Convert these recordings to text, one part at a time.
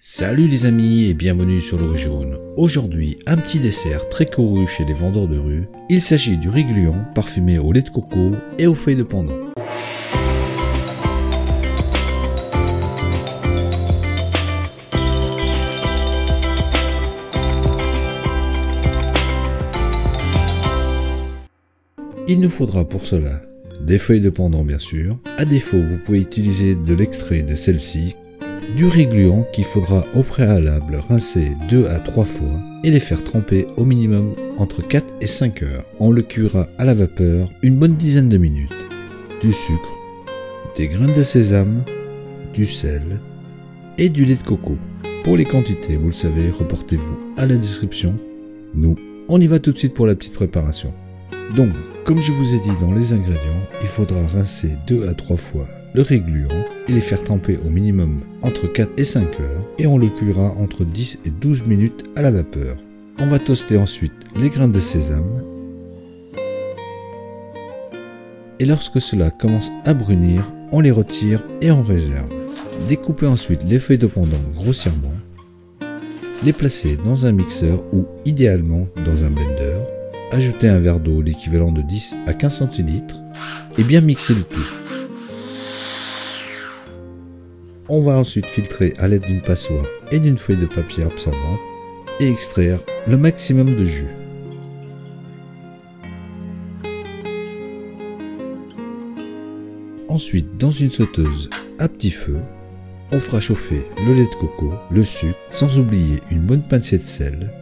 Salut les amis et bienvenue sur le Riz Jaune. Aujourd'hui, un petit dessert très couru chez les vendeurs de rue. Il s'agit du riz gluant parfumé au lait de coco et aux feuilles de pandan. Il nous faudra pour cela des feuilles de pandan bien sûr. À défaut, vous pouvez utiliser de l'extrait de celle-ci. Du riz gluant qu'il faudra au préalable rincer 2 à 3 fois et les faire tremper au minimum entre 4 et 5 heures. On le cuira à la vapeur une bonne dizaine de minutes. Du sucre, des graines de sésame, du sel et du lait de coco. Pour les quantités, vous le savez, reportez-vous à la description. Nous, on y va tout de suite pour la petite préparation. Donc, comme je vous ai dit dans les ingrédients, il faudra rincer 2 à 3 fois le riz gluant et les faire tremper au minimum entre 4 et 5 heures et on le cuira entre 10 et 12 minutes à la vapeur. On va toaster ensuite les graines de sésame et lorsque cela commence à brunir, on les retire et on réserve. Découpez ensuite les feuilles de pandan grossièrement, les placer dans un mixeur ou idéalement dans un blender, ajoutez un verre d'eau l'équivalent de 10 à 15 centilitres et bien mixer le tout. On va ensuite filtrer à l'aide d'une passoire et d'une feuille de papier absorbant et extraire le maximum de jus. Ensuite, dans une sauteuse à petit feu, on fera chauffer le lait de coco, le sucre, sans oublier une bonne pincée de sel.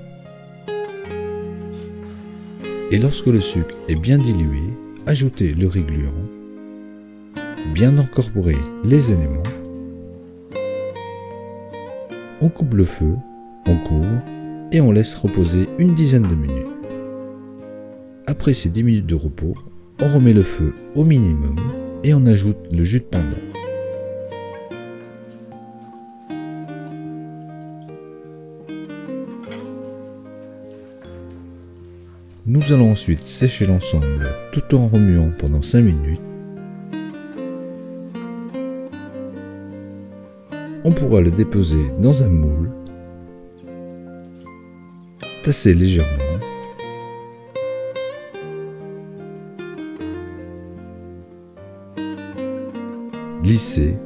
Et lorsque le sucre est bien dilué, ajoutez le riz gluant, bien incorporer les éléments. On coupe le feu, on couvre et on laisse reposer une dizaine de minutes. Après ces 10 minutes de repos, on remet le feu au minimum et on ajoute le jus de pandan. Nous allons ensuite sécher l'ensemble tout en remuant pendant 5 minutes. On pourra le déposer dans un moule, tasser légèrement, lisser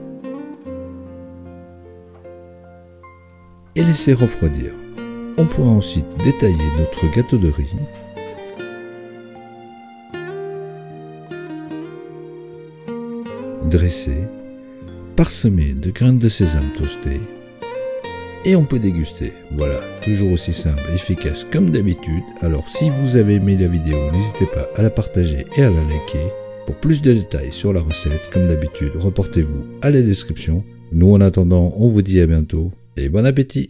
et laisser refroidir. On pourra ensuite détailler notre gâteau de riz, dresser, parsemé de graines de sésame toastées et on peut déguster. Voilà, toujours aussi simple et efficace comme d'habitude. Alors si vous avez aimé la vidéo, n'hésitez pas à la partager et à la liker. Pour plus de détails sur la recette, comme d'habitude, reportez-vous à la description. Nous en attendant, on vous dit à bientôt et bon appétit!